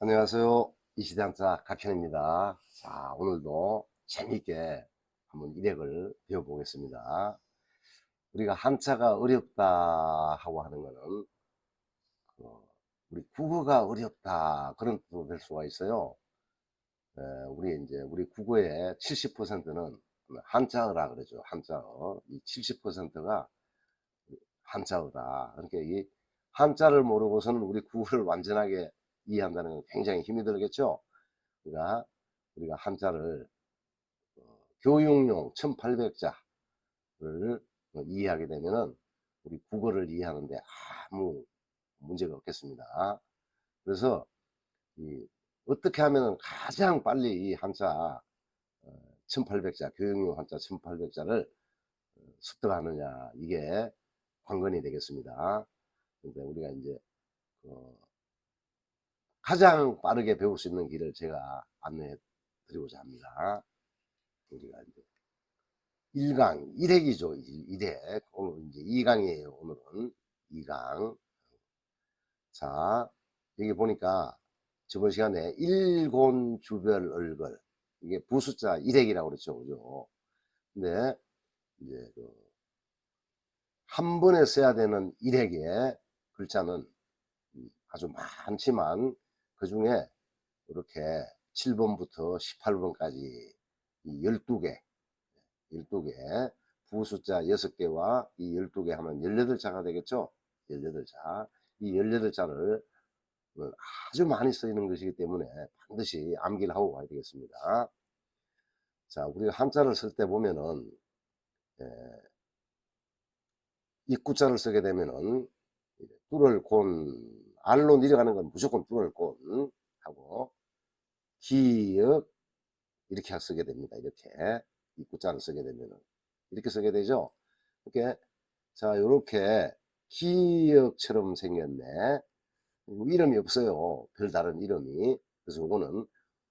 안녕하세요. 이시대한자 각현입니다. 자, 오늘도 재미있게 한번 일획을 배워보겠습니다. 우리가 한자가 어렵다 하고 하는 거는 어, 우리 국어가 어렵다 그런 뜻도 될 수가 있어요. 우리 국어의 70%는 한자어라 그러죠. 한자어. 이 70%가 한자어다. 그러니까 이 한자를 모르고서는 우리 국어를 완전하게 이해한다는 건 굉장히 힘이 들겠죠. 그러니까 우리가 한자를 교육용 1800자를 이해하게 되면은 우리 국어를 이해하는데 아무 문제가 없겠습니다. 그래서 이 어떻게 하면은 가장 빨리 이 한자 1800자 교육용 한자 1800자를 습득하느냐 이게 관건이 되겠습니다. 근데 우리가 이제 어 가장 빠르게 배울 수 있는 길을 제가 안내해 드리고자 합니다. 우리가 이제 1강 1핵이죠. 1핵. 오늘 이제 2강이에요. 오늘은 2강. 자, 여기 보니까 저번 시간에 일곤주별 얼걸 이게 부숫자 1핵이라고 그랬죠. 그죠? 근데 이제 한 번에 써야 되는 1핵의 글자는 아주 많지만 그중에 이렇게 7번부터 18번까지 이 12개 12개 부숫자 6개와 이 12개 하면 18자가 되겠죠. 18자. 이 18자를 아주 많이 쓰이는 것이기 때문에 반드시 암기를 하고 가야 되겠습니다. 자, 우리가 한자를 쓸 때 보면은 입구자를 쓰게 되면은 뚫을 곤 알로 내려가는 건 무조건 뚫을 곤 하고 기역 이렇게 쓰게 됩니다. 이렇게 입구자를 쓰게 되면은 이렇게 쓰게 되죠. 이렇게 자, 요렇게 기역처럼 생겼네. 이름이 없어요. 별다른 이름이. 그래서 이거는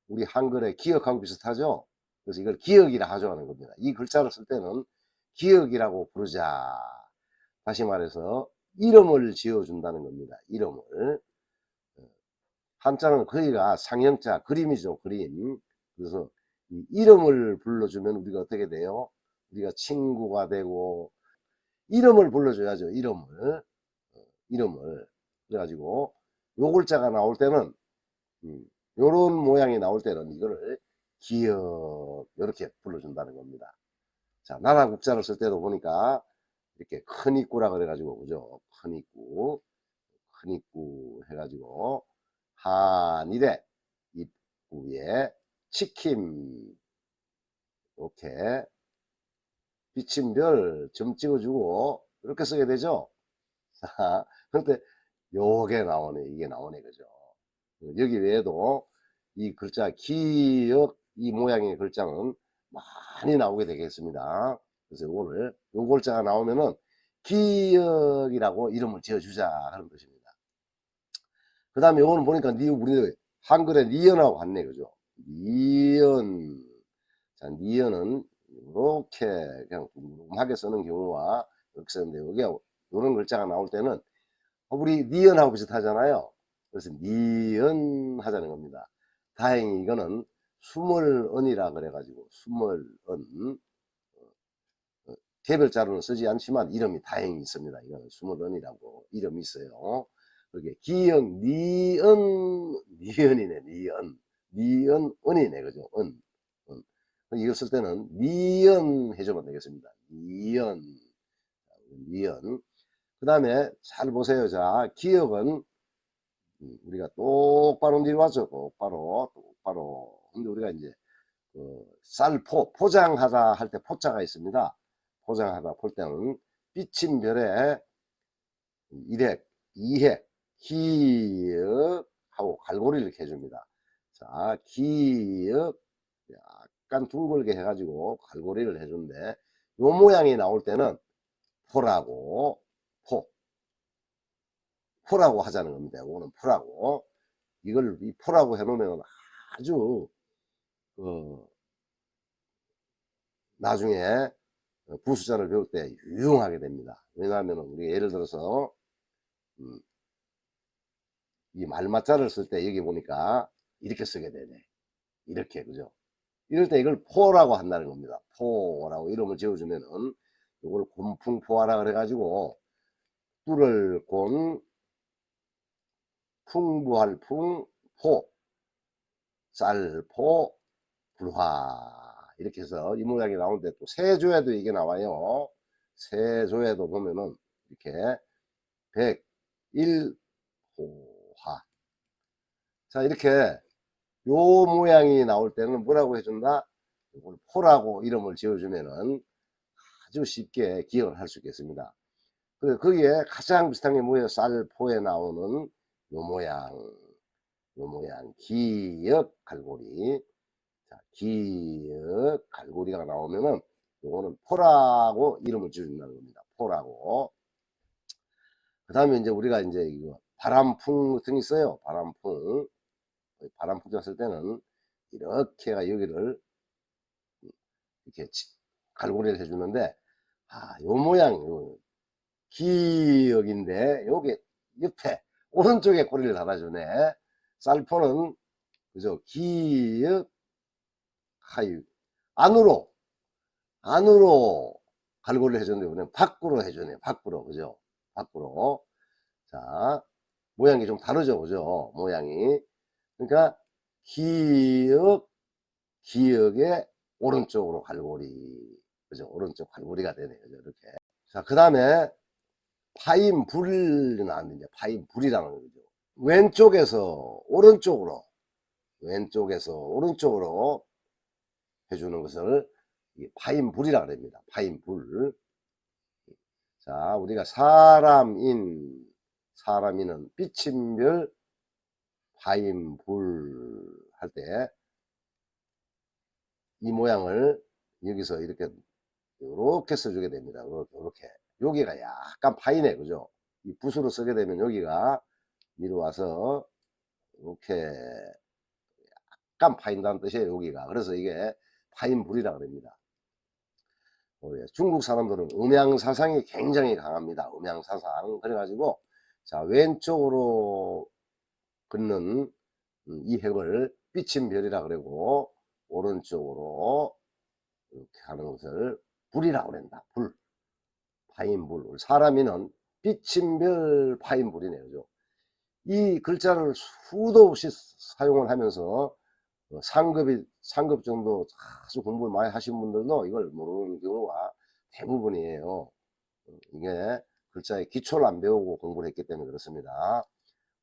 우리 한글의 기역하고 비슷하죠. 그래서 이걸 기역이라 하죠 하는 겁니다. 이 글자를 쓸 때는 기역이라고 부르자. 다시 말해서 이름을 지어준다는 겁니다. 이름을. 한자는 거기가 상형자 그림이죠. 그림. 그래서 이 이름을 불러주면 우리가 어떻게 돼요? 우리가 친구가 되고 이름을 불러줘야죠. 이름을. 이름을. 그래가지고 요 글자가 나올 때는 요런 모양이 나올 때는 이거를 기역 요렇게 불러준다는 겁니다. 자, 나라 국자를 쓸 때도 보니까 이렇게 큰 입구라 그래 가지고 그죠? 큰 입구, 큰 입구 해 가지고 한일에 입구에 치킨 이렇게 비침별 점 찍어 주고 이렇게 쓰게 되죠. 자, 그런데 요게 나오네. 이게 나오네. 그죠? 여기 외에도 이 글자 기역 이 모양의 글자는 많이 나오게 되겠습니다. 그래서 요거를 요 글자가 나오면은 기역이라고 이름을 지어 주자 하는 것입니다. 그다음에 요거는 보니까 우리 한글에 니은하고 같네. 그죠? 니은. 자, 니은은 요렇게 그냥 둥둥하게 쓰는 경우와 이렇게 쓰는데 요게 요런 글자가 나올 때는 우리 니은하고 비슷하잖아요. 그래서 니은 하자는 겁니다. 다행히 이거는 수물은이라 그래 가지고 수물은 개별자로는 쓰지 않지만 이름이 다행히 있습니다. 이거는 수물은이라고 이름이 있어요. 그게 기역 니은이네. 니은 은이네. 그죠? 은. 이거 쓸 때는 니은 해주면 되겠습니다. 니은. 그 다음에 잘 보세요. 자, 기역은 우리가 똑바로 내려왔죠. 똑바로. 근데 우리가 이제 포장하다 할 때 포자가 있습니다. 포장하다 볼 때는 비침별에 1핵, 2핵, 기역 하고 갈고리를 이렇게 해줍니다. 자, 기역 약간 둥글게 해가지고 갈고리를 해주는데 요 모양이 나올 때는 포라고 포 포라고 하자는 겁니다. 이거는 포라고. 이걸 이 포라고 해놓으면 아주 어, 나중에 부수자를 배울 때 유용하게 됩니다. 왜냐하면 우리 예를 들어서 음, 이 말맞자를 쓸 때 여기 보니까 이렇게 쓰게 되네. 이렇게, 그죠? 이럴 때 이걸 포라고 한다는 겁니다. 포라고 이름을 지어주면은 이걸 곤풍포화라 그래가지고 뚫을 곤 풍부할 풍 포 쌀포 불화 이렇게 해서 이 모양이 나오는데 또 세조에도 이게 나와요. 세조에도 보면은 이렇게 백일포화. 자, 이렇게 요 모양이 나올 때는 뭐라고 해준다? 이걸 포라고 이름을 지어주면은 아주 쉽게 기억을 할 수 있겠습니다. 그래서 거기에 가장 비슷한 게 뭐예요? 쌀포에 나오는 요 모양 기역 갈고리. 자, 기역 갈고리가 나오면은 요거는 포라고 이름을 지어준다는 겁니다. 포라고. 그 다음에 이제 우리가 이제 이거 바람풍 같은 게 있어요. 바람풍 쳤을 때는 이렇게가 여기를 이렇게 갈고리를 해주는데, 요 모양, 요 기역인데, 요게 옆에, 오른쪽에 고리를 달아주네. 쌀포는, 그죠? 기역, 하유. 안으로 갈고리를 해주는데, 우리는 밖으로 해주네. 밖으로, 그죠? 밖으로. 자, 모양이 좀 다르죠? 그죠? 모양이. 그러니까, 기역의 오른쪽으로 갈고리. 그죠? 오른쪽 갈고리가 되네요. 그죠? 이렇게. 자, 그 다음에 파인불이 나왔는데, 파인불이라는 거죠. 왼쪽에서 오른쪽으로 해주는 것을 파인불이라고 합니다. 파인불. 자, 우리가 사람인은 비침별 파인불 할 때 이 모양을 여기서 이렇게 써주게 됩니다. 이렇게. 여기가 약간 파이네, 그죠? 이 붓으로 쓰게 되면 여기가 위로 와서 이렇게 약간 파인다는 뜻이에요, 여기가. 그래서 이게 파인불이라고 합니다. 중국 사람들은 음양사상이 굉장히 강합니다. 음양사상. 그래가지고, 자, 왼쪽으로 긋는 이 획을 비침별이라 그러고, 오른쪽으로 이렇게 하는 것을 불이라고 그런다. 불. 파인불. 사람이는 비침별 파인불이네요. 그죠? 이 글자를 수도 없이 사용을 하면서 상급 정도 아주 공부를 많이 하신 분들도 이걸 모르는 경우가 대부분이에요. 이게 글자의 기초를 안 배우고 공부를 했기 때문에 그렇습니다.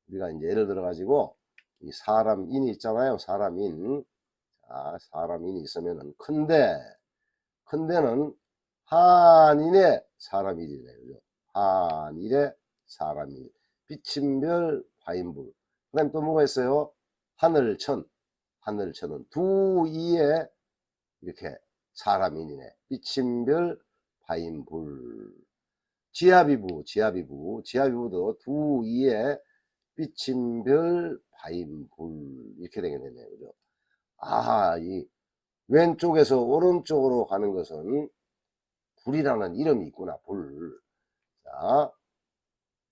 우리가 이제 예를 들어 가지고 이 사람인이 있잖아요. 사람인이 있으면은 큰데는 한일의 사람일이래요. 그죠? 한일의 사람일. 비침별 파인불. 그 다음에 또 뭐가 있어요? 하늘천은 두 이에 이렇게 사람인이네. 비침별 파인불. 지하비부도 두 이에 비침별 파인불. 이렇게 되게 되네요. 그죠? 이 왼쪽에서 오른쪽으로 가는 것은 불이라는 이름이 있구나. 불. 자,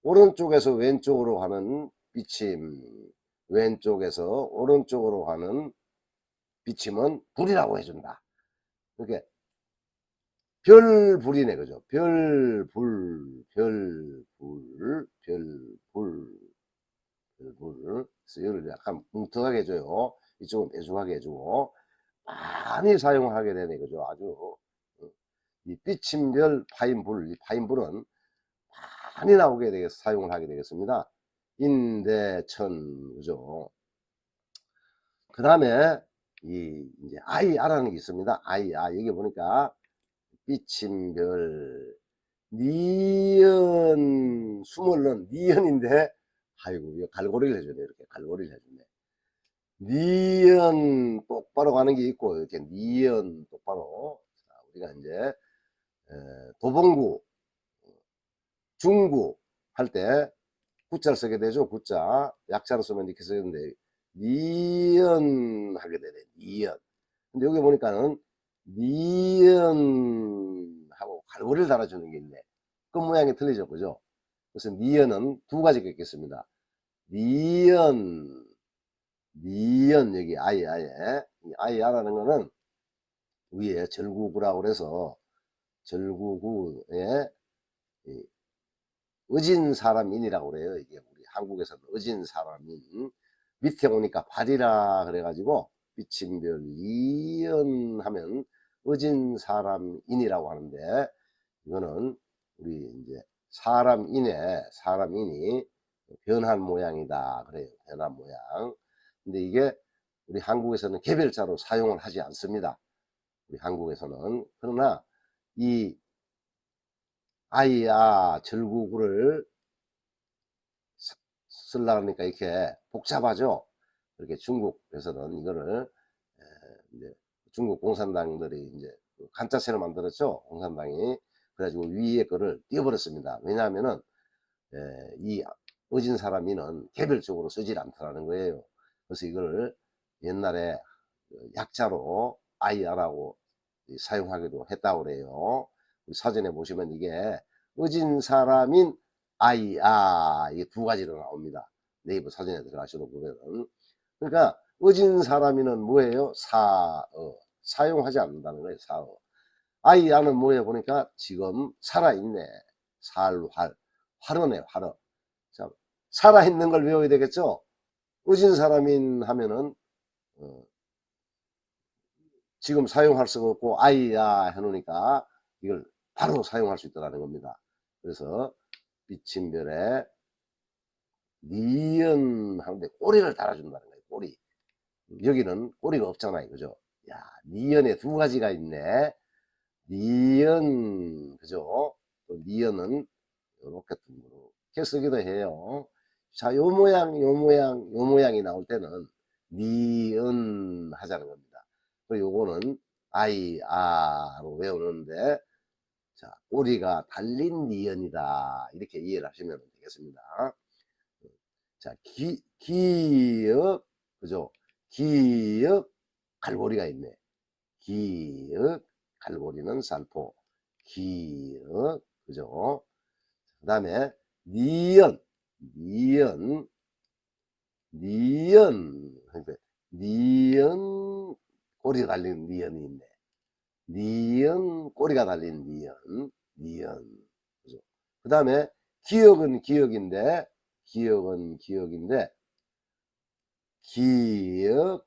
오른쪽에서 왼쪽으로 가는 비침, 왼쪽에서 오른쪽으로 가는 비침은 불이라고 해준다. 이렇게 별불이네, 그죠? 별불. 그래서 이걸 약간 뭉툭하게 해줘요. 이쪽은 빼죽하게 해주고 많이 사용하게 되네, 그죠? 아주 이 비침별 파인불, 이 파인불은 많이 나오게 되겠, 사용을 하게 되겠습니다. 인대천, 그죠? 그 다음에 이제 아라는 게 있습니다. 여기 보니까 비침별 니은 수몰은 니은인데 아이고 이거 갈고리를 해주네. 이렇게 갈고리를 해주네. 니은 똑바로 가는 게 있고 이렇게 니은 똑바로. 자, 우리가 이제 도봉구 중구 할 때 구자를 쓰게 되죠. 구자 약자로 쓰면 이렇게 쓰는데 니은 하게 되네. 니은. 근데 여기 보니까는 니은 하고 갈고리를 달아주는 게 있네. 끝 모양이 틀리죠. 그죠? 그래서 니은은 두 가지가 있겠습니다. 니은, 니은, 여기 아이아에, 이 아이아라는 거는 위에 절구구라고 그래서 절구구에 어진 사람인이라고 그래요. 이게 우리 한국에서는 어진 사람인. 밑에 오니까 발이라 그래가지고 비침별 니은 하면 어진 사람인이라고 하는데, 이거는 우리 이제 사람인이 변한 모양이다 그래요. 변한 모양. 근데 이게 우리 한국에서는 개별자로 사용을 하지 않습니다. 우리 한국에서는. 그러나 이 아이야 절구구를 쓰려고 하니까 이렇게 복잡하죠. 그렇게 중국에서는 이거를 이제 중국 공산당들이 이제 그 간자체를 만들었죠. 공산당이. 그래가지고 위에 거를 띄워버렸습니다. 왜냐하면은 이 어진 사람이는 개별적으로 쓰질 않더라는 거예요. 그래서 이걸 옛날에 그 약자로 아이아라고 사용하기도 했다고 그래요. 사전에 보시면 이게 어진 사람인 아이아, 이게 두 가지로 나옵니다. 네이버 사전에 들어가셔도 보면은. 그러니까 어진 사람이는 뭐예요? 사어, 사용하지 않는다는 거예요. 사어. 아이아는 뭐예요? 보니까 지금 살아있네. 살활, 활어네, 활어. 자, 살아있는 걸 외워야 되겠죠? 어진 사람인 하면은 어, 지금 사용할 수가 없고 아이야 해놓으니까 이걸 바로 사용할 수 있다는 겁니다. 그래서 비침별에 니은 하는데 꼬리를 달아준다는 거예요. 꼬리. 여기는 꼬리가 없잖아요. 그죠? 야, 니은에 두 가지가 있네. 니은, 그죠? 또 니은은 이렇게 이렇게 쓰기도 해요. 자, 요 모양, 요 모양, 요 모양이 나올 때는 니은 하자는 겁니다. 그리고 요거는 아이, 아로 외우는데, 자, 꼬리가 달린 니은이다. 이렇게 이해를 하시면 되겠습니다. 자, 기역, 그죠? 기역, 갈고리가 있네. 기역, 갈고리는 살포. 기역, 그죠? 그 다음에 니은, 니은, 니은, 그러니까 니은 꼬리가 달린 니은이 있네. 니은 꼬리가 달린 니은, 니은, 그죠? 그 다음에 기역은 기역인데, 기역은 기역인데, 기역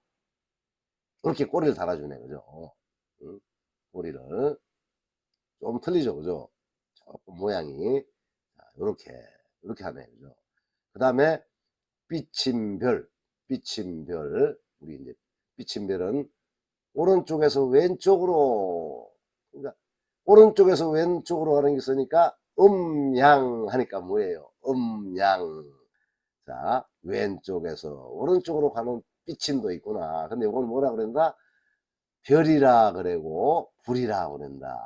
이렇게 꼬리를 달아주네, 그죠? 응? 꼬리를 좀 틀리죠, 그죠? 조금 모양이 이렇게 이렇게 하네, 그죠? 그 다음에 비침별, 비침별, 우리 이제 비침별은 오른쪽에서 왼쪽으로, 그러니까 오른쪽에서 왼쪽으로 가는 게 있으니까 음양 하니까 뭐예요? 음양. 자, 왼쪽에서 오른쪽으로 가는 비침도 있구나. 근데 이건 뭐라 그런다? 별이라 그러고 불이라 그런다.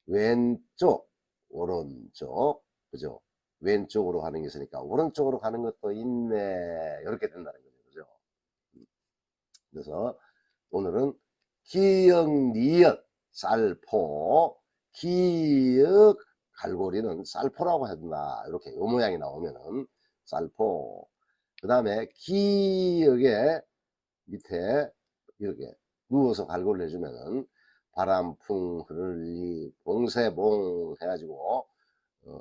왼쪽, 오른쪽, 그죠? 왼쪽으로 가는 게 있으니까 오른쪽으로 가는 것도 있네. 이렇게 된다는 거죠. 그죠? 그래서 오늘은 기역, 니역, 쌀포, 기역, 갈고리는 쌀포라고 한다. 이렇게 요 모양이 나오면은 쌀포. 그 다음에 기역에 밑에 이렇게 누워서 갈고리를 해주면은 바람풍 흐르리 봉쇄봉 해가지고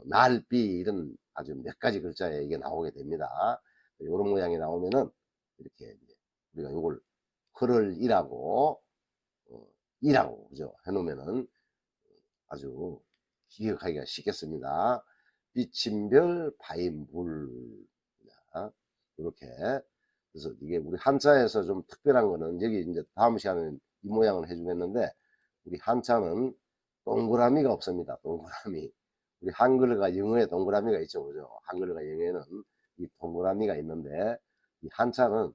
날비 이런 아주 몇 가지 글자에 이게 나오게 됩니다. 이런 모양이 나오면은 이렇게 이제 우리가 요걸 흐를이라고 이라고 그죠 해놓으면은 아주 기억하기가 쉽겠습니다. 비침별 바인불 이렇게. 그래서 이게 우리 한자에서 좀 특별한 거는 여기 이제 다음 시간에 이 모양을 해주겠는데, 우리 한자는 동그라미가 없습니다. 동그라미. 우리 한글과 영어에 동그라미가 있죠, 그죠? 한글과 영어에는 이 동그라미가 있는데, 이 한자는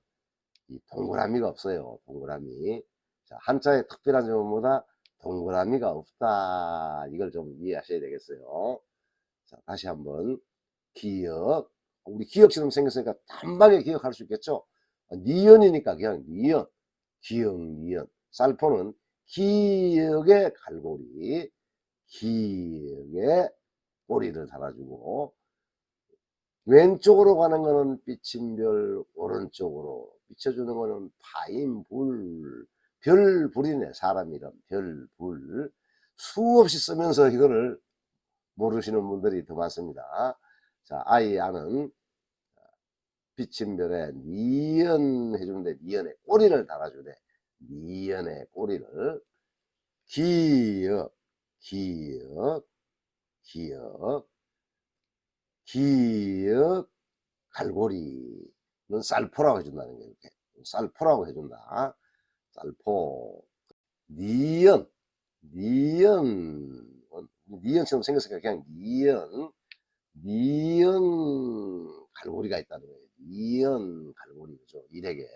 이 동그라미가 없어요. 동그라미. 자, 한자의 특별한 점은 뭐다? 동그라미가 없다. 이걸 좀 이해하셔야 되겠어요. 자, 다시 한번 기억. 우리 기억처럼 생겼으니까 단방에 기억할 수 있겠죠. 니은이니까 그냥 니은. 기억, 니은. 쌀포는 기억의 갈고리, 기억의 꼬리를 달아주고, 왼쪽으로 가는 거는 비침별, 오른쪽으로 비춰주는 거는 파인불. 별불이네. 사람 이름 별불. 수없이 쓰면서 이거를 모르시는 분들이 더 많습니다. 자, 아이 아는 비침별에 니은 해주는데 니은에 꼬리를 달아주네. 니은에 꼬리를 기역, 기역, 기역, 기역, 갈고리는 쌀포라고 해준다는 거예요. 이렇게 쌀포라고 해준다. 쌀포. 니은, 니은, 니은처럼 생겼으니까 그냥 니은, 니은 갈고리가 있다는 거예요. 니은 갈고리, 그죠? 일에게.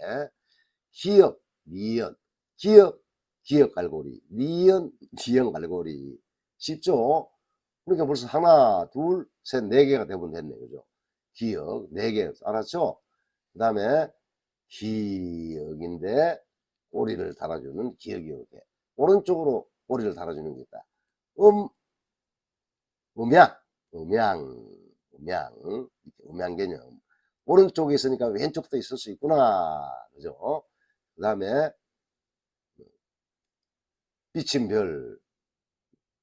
기역, 니은, 기역, 기역 갈고리, 니은, 니은 갈고리. 쉽죠? 그러니까 벌써 하나, 둘, 셋, 네 개가 되면 됐네. 그죠? 기역, 네 개. 알았죠? 그 다음에 기역인데 꼬리를 달아주는 기역이 이렇게. 오른쪽으로 꼬리를 달아주는 게 있다. 음양, 음양, 음양, 이렇게 음양 개념. 오른쪽에 있으니까 왼쪽도 있을 수 있구나. 그죠? 그 다음에 비친 별.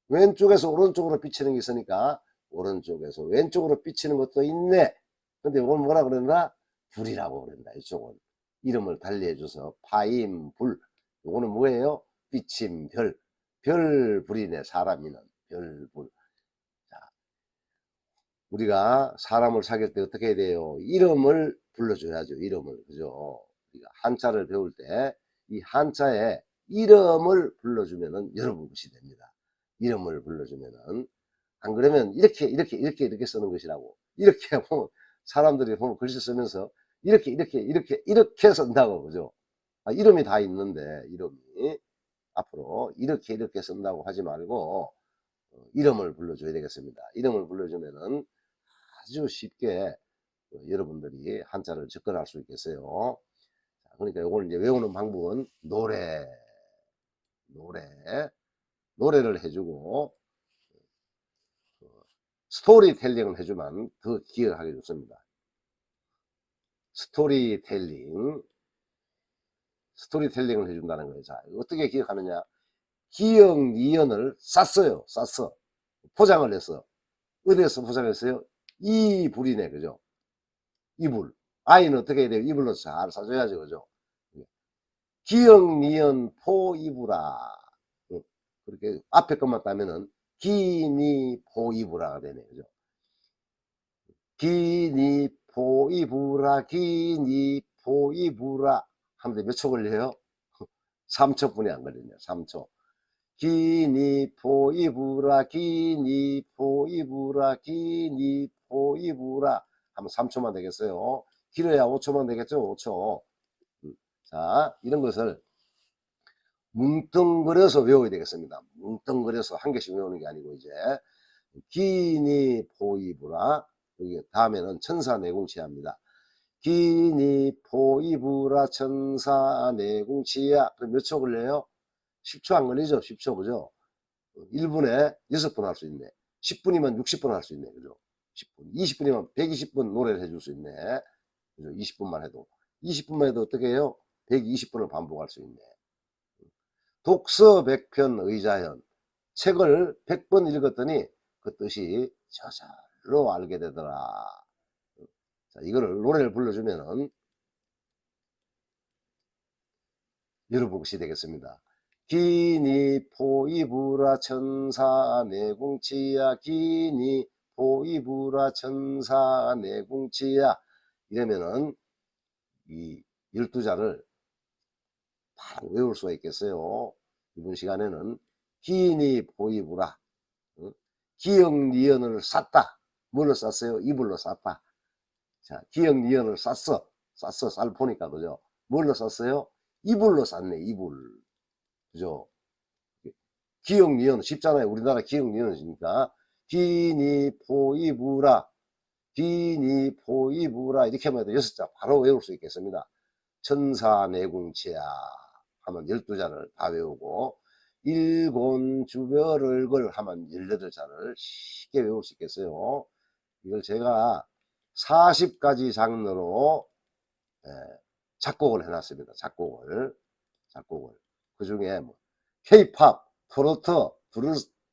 왼쪽에서 오른쪽으로 비치는 게 있으니까 오른쪽에서 왼쪽으로 비치는 것도 있네. 근데 이건 뭐라 그랬나? 불이라고 그랬다. 이쪽은 이름을 달리 해줘서 파임불. 이거는 뭐예요? 비친 별. 별불이네. 사람이는 별불. 자, 우리가 사람을 사귈 때 어떻게 해야 돼요? 이름을 불러줘야죠. 이름을. 그죠? 우리가 한자를 배울 때 이 한자에 이름을 불러주면은 여러분 것이 됩니다. 이름을 불러주면은. 안 그러면 이렇게 쓰는 것이라고. 이렇게 보면 사람들이 보면 글씨 쓰면서 이렇게 쓴다고. 그죠? 아, 이름이 다 있는데 이름이 앞으로 이렇게 쓴다고 하지 말고 이름을 불러줘야 되겠습니다. 이름을 불러주면은 아주 쉽게 여러분들이 한자를 접근할 수 있겠어요. 그러니까 이걸 이제 외우는 방법은 노래를 해주고 스토리텔링을 해주면 더 기억하기 좋습니다. 스토리텔링을 해준다는 거예요. 자, 어떻게 기억하느냐? 기역, 니은을 쌌어요. 쌌어. 포장을 했어. 어디에서 포장했어요? 이불이네. 그죠? 이불. 아이는 어떻게 해야 돼요? 이불로 잘 싸줘야죠. 그죠? 기역, 니은, 포, 이불아. 그렇게 앞에 것만 따면은 기니, 포, 이불아가 되네. 그죠? 기니, 포, 이불아, 기니, 포, 이불아. 하는데 몇 초 걸려요? 3초뿐이 안 걸리네요. 3초. 기니, 포, 이불아, 기니, 포, 이불아, 기니, 포, 이불아. 하면 3초만 되겠어요. 길어야 5초만 되겠죠? 5초. 자, 이런 것을 뭉뚱그려서 외워야 되겠습니다. 뭉뚱그려서 한 개씩 외우는 게 아니고 이제 기니 포이브라. 여기 다음에는 천사내공치야입니다. 기니 포이브라 천사내공치야. 그럼 몇 초 걸려요? 10초 안 걸리죠? 10초. 그죠? 1분에 6번 할 수 있네. 10분이면 60번 할 수 있네. 그죠? 10분. 20분이면 120분 노래를 해줄 수 있네. 그죠? 20분만 해도. 20분만 해도 어떻게 해요? 120분을 반복할 수 있네. 독서 100편 의자현. 책을 100번 읽었더니 그 뜻이 저절로 알게 되더라. 자, 이거를 노래를 불러주면은 여러분 것이 되겠습니다. 기니 포이부라 천사 내궁치야. 기니 포이부라 천사 내궁치야. 이러면은 이 12자를 바로 외울 수가 있겠어요. 이번 시간에는 기니 포이부라. 기역 니은을 쌌다. 뭘로 쌌어요? 이불로 쌌다. 자, 기역 니은을 쌌어. 쌀 포니까. 그죠? 뭘로 쌌어요? 이불로 쌌네. 이불. 그죠? 기역 니은 쉽잖아요. 우리나라 기역 니은이니까. 기니 포이부라. 기니 포이부라. 이렇게 하면 6자 바로 외울 수 있겠습니다. 천사내궁치야 하면 12자를 다 외우고, 일곤주별을 걸 하면 18자를 쉽게 외울 수 있겠어요. 이걸 제가 40가지 장르로 작곡을 해놨습니다. 작곡을. 그 중에 뭐 K-팝, 트로트,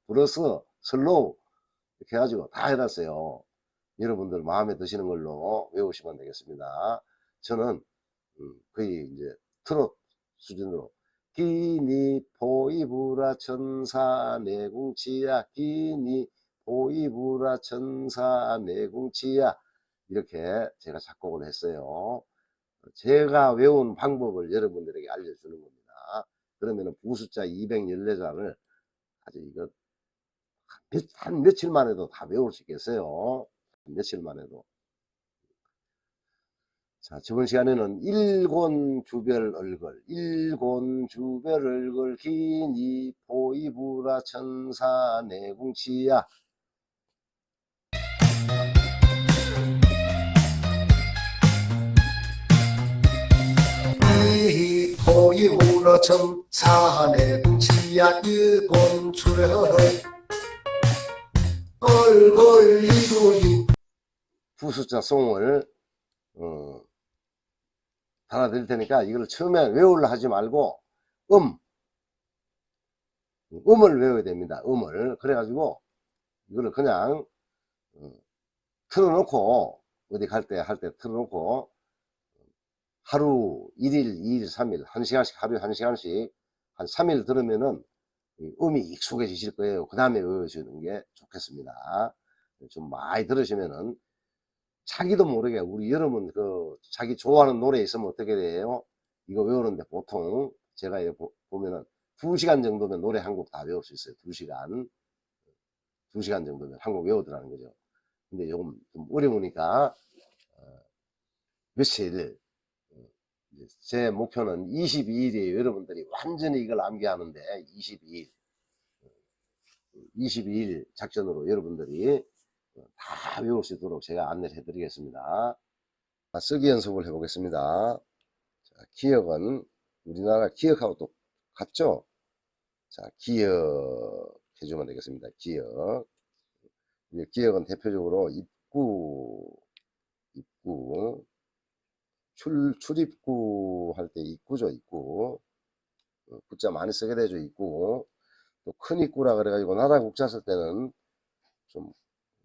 브루스, 슬로우 이렇게 해가지고 다 해놨어요. 여러분들 마음에 드시는 걸로 외우시면 되겠습니다. 저는 거의 이제 트롯 수준으로 기니 포이부라 천사 내궁치야 기니 포이부라 천사 내궁치야 이렇게 제가 작곡을 했어요. 제가 외운 방법을 여러분들에게 알려주는 겁니다. 그러면은 부숫자 214자를 아주 이거 한 며칠만 해도 다 외울 수 있겠어요. 며칠만 해도. 자, 저번 시간에는 일곤주별 얼걸, 일곤주별 얼걸 기니 포이부라 천사 내궁치야 이 포이부라 천사 내궁치야 일곤주별 얼걸 이루니 부숫자 송을 달아드릴 테니까 이걸 처음에 외우려 하지 말고 음을 외워야 됩니다. 음을. 그래가지고 이거를 그냥 틀어놓고 어디 갈 때 틀어놓고 하루 1일 2일 3일 1시간씩 하루에 1시간씩 한 3일 들으면은 음이 익숙해지실 거예요. 그 다음에 외워주는 게 좋겠습니다. 좀 많이 들으시면은 자기도 모르게 우리 여러분 그 자기 좋아하는 노래 있으면 어떻게 돼요? 이거 외우는데 보통 제가 보면은 2시간 정도면 노래 한 곡 다 외울 수 있어요. 2시간 정도면 한 곡 외우더라는 거죠. 근데 조금 좀 어려우니까 며칠 제 목표는 22일이에요. 여러분들이 완전히 이걸 암기하는데 22일 작전으로 여러분들이 다 외울 수 있도록 제가 안내를 해드리겠습니다. 쓰기 연습을 해보겠습니다. 자, 기억은 우리나라 기억하고 또 같죠? 자, 기억해주면 되겠습니다. 기억은 대표적으로 입구, 출입구 할 때 입구죠, 입구. 구자 많이 쓰게 되죠, 입구. 또 큰 입구라 그래가지고 나라 국자 쓸 때는 좀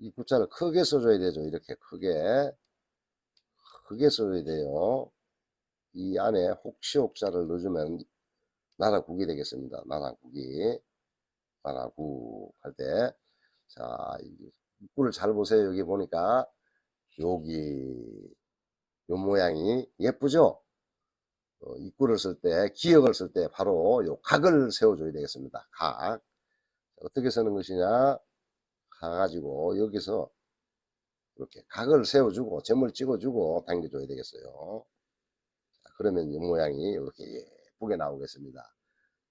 입구자를 크게 써줘야 되죠. 이렇게 크게 써줘야 돼요. 이 안에 혹시 혹자를 넣어주면 나라국이 되겠습니다. 나라국 할 때. 자, 입구를 잘 보세요. 여기 보니까 여기 요 모양이 예쁘죠? 입구를 쓸 때, 기역을 쓸 때 바로 요 각을 세워줘야 되겠습니다. 각. 어떻게 쓰는 것이냐? 가가지고 여기서 이렇게 각을 세워주고 점을 찍어주고 당겨줘야 되겠어요. 자, 그러면 이 모양이 이렇게 예쁘게 나오겠습니다.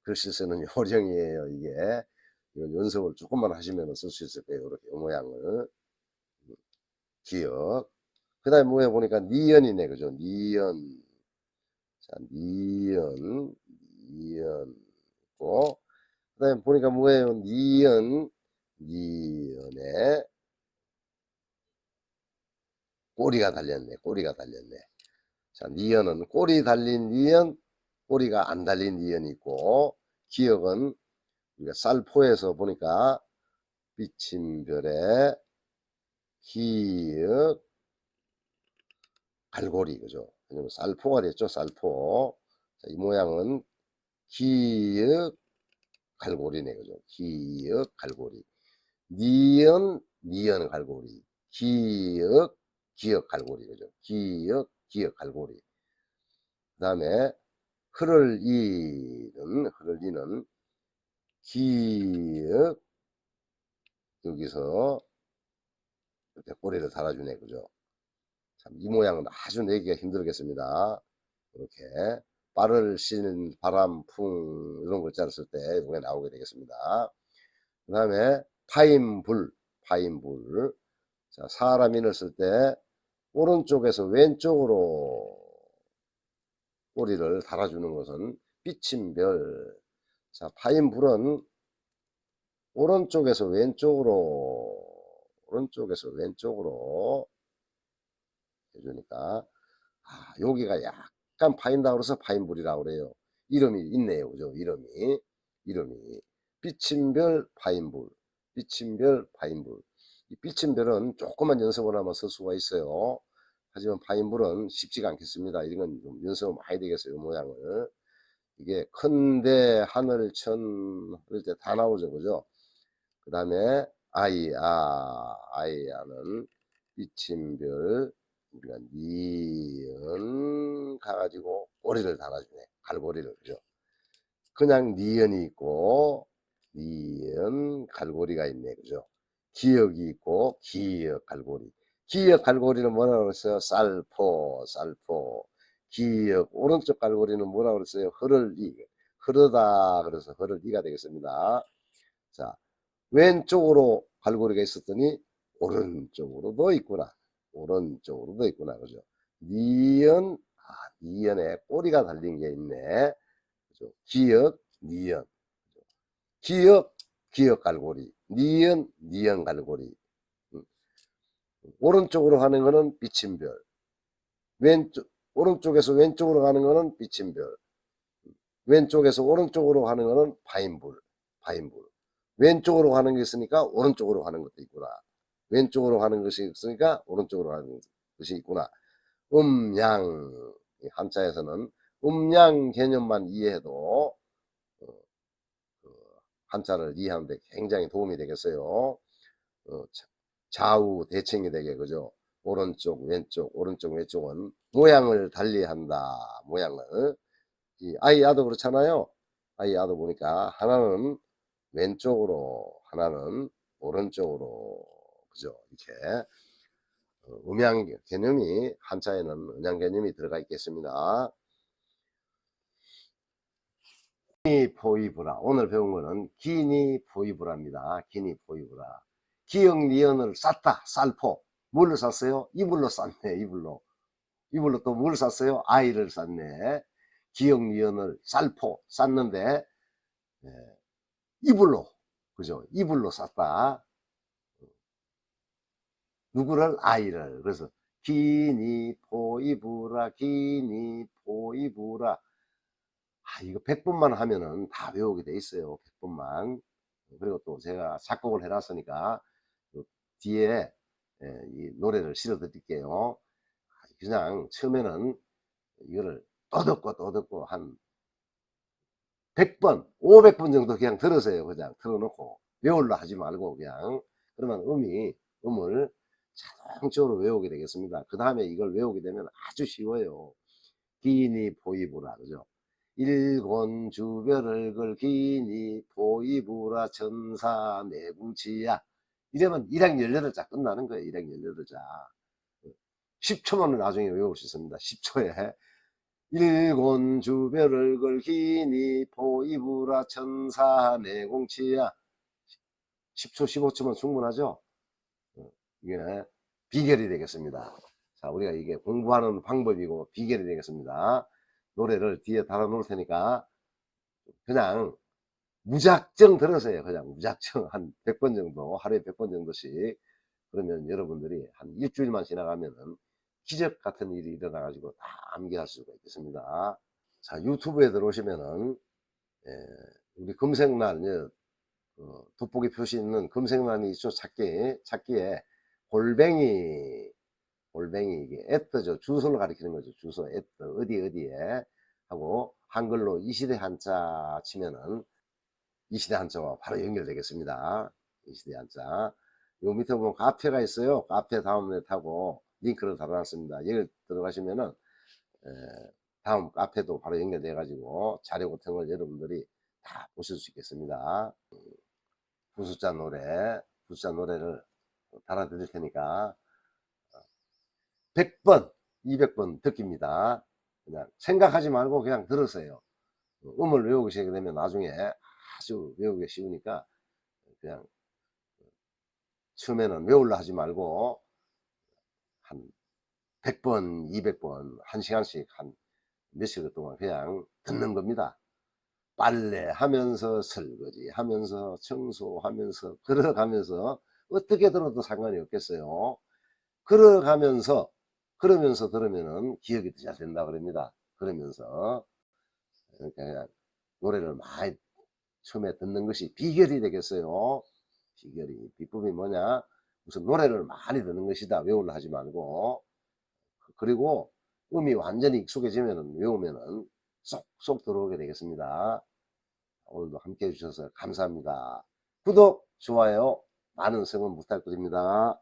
글씨 쓰는 요령이에요. 이게 연습을 조금만 하시면 쓸 수 있을 거예요. 이렇게 이 모양을 기역. 그 다음에 뭐해 보니까 니연이네, 그죠? 니연. 자, 니연 있고, 그 다음에 보니까 뭐예요? 니연에 꼬리가 달렸네. 자, 니연은 꼬리 달린 니연, 꼬리가 안 달린 니연이 있고, 기역은 우리가 쌀포에서 보니까 비침별에 기역 갈고리, 그죠? 왜냐면 쌀포가 됐죠, 쌀포. 자, 이 모양은 기역 갈고리네, 그죠? 기역 갈고리. 니연 갈고리. 기역 갈고리, 그죠? 기역 갈고리. 그 다음에 흐를 이는 기역 여기서 이렇게 꼬리를 달아주네, 그죠? 참, 이 모양은 아주 내기가 힘들겠습니다. 이렇게 빠를 쉬는 바람, 풍 이런 글자를 쓸 때 이렇게 나오게 되겠습니다. 그 다음에 파인불. 자, 사람 인을 쓸 때 오른쪽에서 왼쪽으로 꼬리를 달아주는 것은 비침별. 자, 파인불은 오른쪽에서 왼쪽으로 해주니까. 여기가 약간 파인다고 그래서 파인불이라고 그래요. 이름이 있네요. 그죠? 이름이. 비침별 파인불. 비침별 파인불. 이 비침별은 조금만 연습을 하면 쓸 수가 있어요. 하지만 파인불은 쉽지가 않겠습니다. 이건 좀 연습을 많이 되겠어요. 이 모양을. 이게 큰데 하늘천 그럴 때 다 나오죠. 그죠? 그 다음에 아이아는 비침별 우리가 니은 가가지고 꼬리를 달아주네. 갈고리를. 그죠? 그냥 니은이 있고 니은 갈고리가 있네. 그죠? 기역이 있고 기역 갈고리. 기역 갈고리는 뭐라고 그랬어요? 쌀포. 기역 오른쪽 갈고리는 뭐라고 그랬어요? 흐르다. 그래서 흐르디가 되겠습니다. 자, 왼쪽으로 갈고리가 있었더니 오른쪽으로도 있구나. 그죠? 니은에 꼬리가 달린 게 있네. 그죠? 니은. 기역 갈고리. 니은 갈고리. 오른쪽으로 가는 거는 비침별. 오른쪽에서 왼쪽으로 가는 거는 비침별. 왼쪽에서 오른쪽으로 가는 거는 파인불. 왼쪽으로 가는 게 있으니까 오른쪽으로 가는 것도 있구나. 왼쪽으로 가는 것이 있으니까 오른쪽으로 가는 것이 있구나. 음양. 한자에서는 음양 개념만 이해해도 한자를 이해하는데 굉장히 도움이 되겠어요. 좌우 대칭이 되게. 그죠? 오른쪽 왼쪽은 모양을 달리한다. 모양을. 아이아도 그렇잖아요. 아이아도 보니까 하나는 왼쪽으로 하나는 오른쪽으로. 그죠? 이렇게 음양 개념이 한자에는 음양 개념이 들어가 있겠습니다. 기니포이브라. 오늘 배운 거는 기니포이브라입니다. 기니포이브라. 기역 니은을 쌌다. 쌀포. 뭘로 쌌어요? 이불로 쌌네. 이불로 또 뭘 쌌어요? 아이를 쌌네. 기역 니은을 쌀포 쌌는데 이불로. 그죠? 이불로 쌌다. 누구를? 아이를. 그래서 기니포이브라. 이거 100번만 하면은 다 외우게 돼 있어요. 100번만. 그리고 또 제가 작곡을 해놨으니까 뒤에 이 노래를 실어 드릴게요. 그냥 처음에는 이거를 또 듣고 한 100번, 500번 정도 그냥 들으세요. 그냥 틀어놓고 외우려 하지 말고 그냥. 그러면 음을 자동적으로 외우게 되겠습니다. 그 다음에 이걸 외우게 되면 아주 쉬워요. 기니 포이브라. 그죠? 일곤주별을 걸기니 포이브라 천사 내궁치야. 이러면 1행 18자 끝나는 거예요. 1행 18자. 10초만 나중에 외울 수 있습니다. 10초에. 일곤주별을 걸기니 포이브라 천사 내궁치야. 10초 15초면 충분하죠. 이게 비결이 되겠습니다. 자, 우리가 이게 공부하는 방법이고 비결이 되겠습니다. 노래를 뒤에 달아 놓을 테니까 그냥 무작정 들으세요. 그냥 무작정 한 100번 정도, 하루에 100번 정도씩. 그러면 여러분들이 한 일주일만 지나가면은 기적 같은 일이 일어나 가지고 다 암기할 수가 있겠습니다. 자, 유튜브에 들어오시면은 우리 검색란 돋보기 표시 있는 검색란이 있죠. 찾기에 골뱅이 이게 애트죠. 주소를 가리키는 거죠. 주소 애트 어디에 하고 한글로 이시대 한자 치면은 이시대 한자와 바로 연결되겠습니다. 이시대 한자. 요 밑에 보면 카페가 있어요. 카페 다음에 타고 링크를 달아놨습니다. 여기 들어가시면은 다음 카페도 바로 연결돼 가지고 자료 같은 걸 여러분들이 다 보실 수 있겠습니다. 부숫자 노래를 달아 드릴 테니까 100번 200번 듣기입니다. 그냥 생각하지 말고 그냥 들으세요. 음을 외우시게 되면 나중에 아주 외우기 쉬우니까 그냥 처음에는 외우려 하지 말고 한 100번 200번 1시간씩 한 몇시간 동안 그냥 듣는 겁니다. 빨래하면서 설거지하면서 청소하면서 걸어가면서 어떻게 들어도 상관이 없겠어요. 걸어가면서 그러면서 들으면은 기억이 더 잘 된다 그럽니다. 그러면서 그러니까 노래를 많이 처음에 듣는 것이 비결이 되겠어요. 비법이 뭐냐? 우선 노래를 많이 듣는 것이다. 외우려 하지 말고. 그리고 음이 완전히 익숙해지면은 외우면은 쏙쏙 들어오게 되겠습니다. 오늘도 함께 해주셔서 감사합니다. 구독, 좋아요, 많은 성원 부탁드립니다.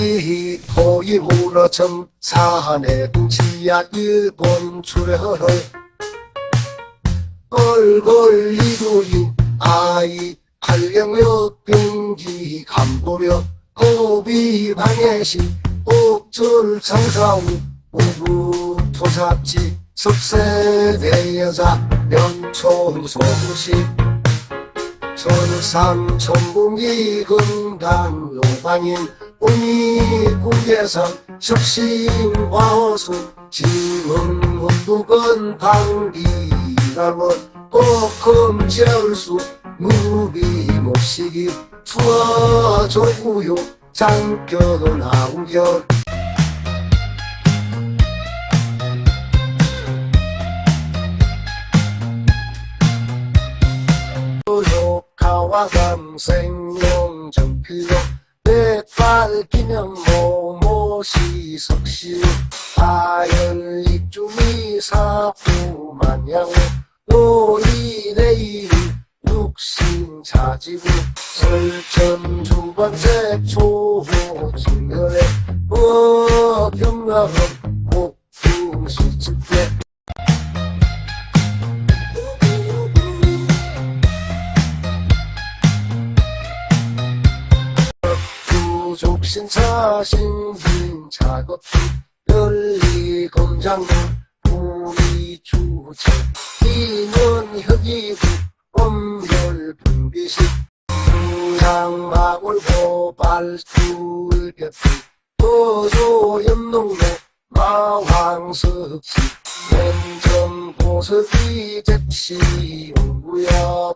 이호이 우러점 산에 지야 일본 출혈을 얼굴 이루인 아이 발령력 병기 감보려 고비 방해시 옥절 장사후 우부 토사지 석세대 여자 연촌 소시 천산 천궁이 금당 요방인 우미국에서 섭신과호수 지문 문북은 방비라고 꼭금지할 수 무비 못시기 투어조구요 장교도 나오겨 효과와 감생용 정필로 백발 기념 모모시 석시 아연립주미 사부만양 노이내일 육신자지구 설천 주관색 초호증결에 경락은 목풍시집대 족신차 신빈 작업비 연리검장군 우리 주체 이는 혁이구 엄열분비식 수양마골 고발꿀 곁에 도조연동네 마왕석시 냉정고석이 잽시 용구야